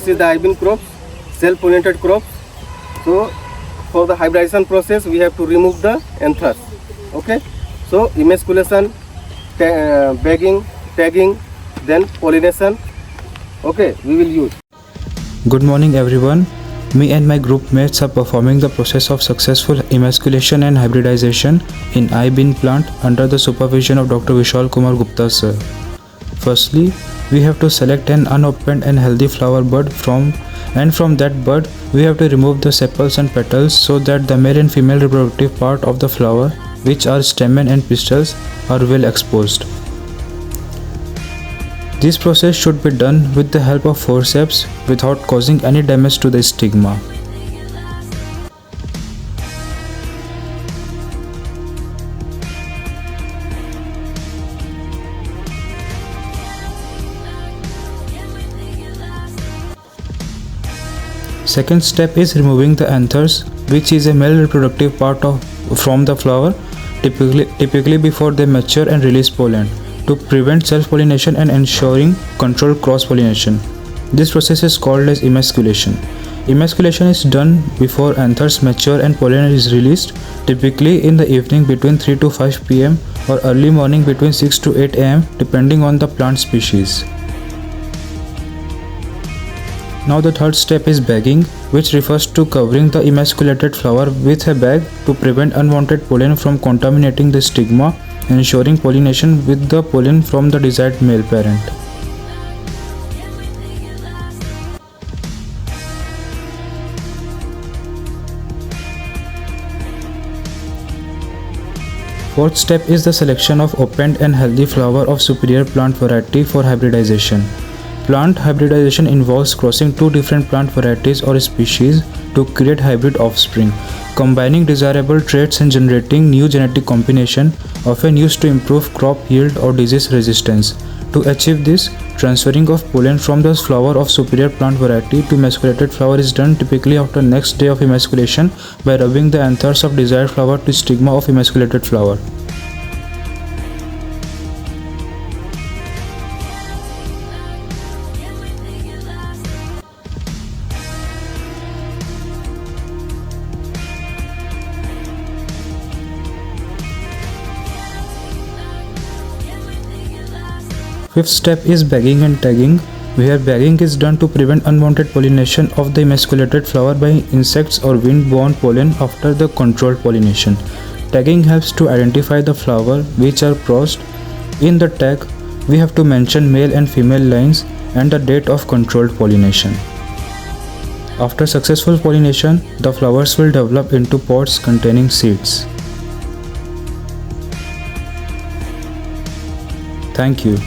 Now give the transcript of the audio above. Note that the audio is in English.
this is the hybrid crops, self-pollinated crops. So for the hybridization process, we have to remove the anthers. Okay. So emasculation, bagging, tagging, then pollination. Okay, we will use. Good morning everyone. Me and my group mates are performing the process of successful emasculation and hybridization in I-bean plant under the supervision of Dr. Vishal Kumar Gupta sir. Firstly, we have to select an unopened and healthy flower bud from that bud we have to remove the sepals and petals so that the male and female reproductive part of the flower, which are stamen and pistils, are well exposed. This process should be done with the help of forceps without causing any damage to the stigma. Second step is removing the anthers, which is a male reproductive part from the flower, typically before they mature and release pollen, to prevent self-pollination and ensuring controlled cross-pollination. This process is called as emasculation. Emasculation is done before anthers mature and pollen is released, typically in the evening between 3 to 5 pm or early morning between 6 to 8 am depending on the plant species. Now the third step is bagging, which refers to covering the emasculated flower with a bag to prevent unwanted pollen from contaminating the stigma, ensuring pollination with the pollen from the desired male parent. Fourth step is the selection of opened and healthy flower of superior plant variety for hybridization. Plant hybridization involves crossing two different plant varieties or species to create hybrid offspring, combining desirable traits and generating new genetic combination, often used to improve crop yield or disease resistance. To achieve this, transferring of pollen from the flower of superior plant variety to emasculated flower is done typically after next day of emasculation by rubbing the anthers of desired flower to stigma of emasculated flower. Fifth step is bagging and tagging, where bagging is done to prevent unwanted pollination of the emasculated flower by insects or wind-borne pollen after the controlled pollination. Tagging helps to identify the flower which are crossed. In the tag, we have to mention male and female lines and the date of controlled pollination. After successful pollination, the flowers will develop into pods containing seeds. Thank you.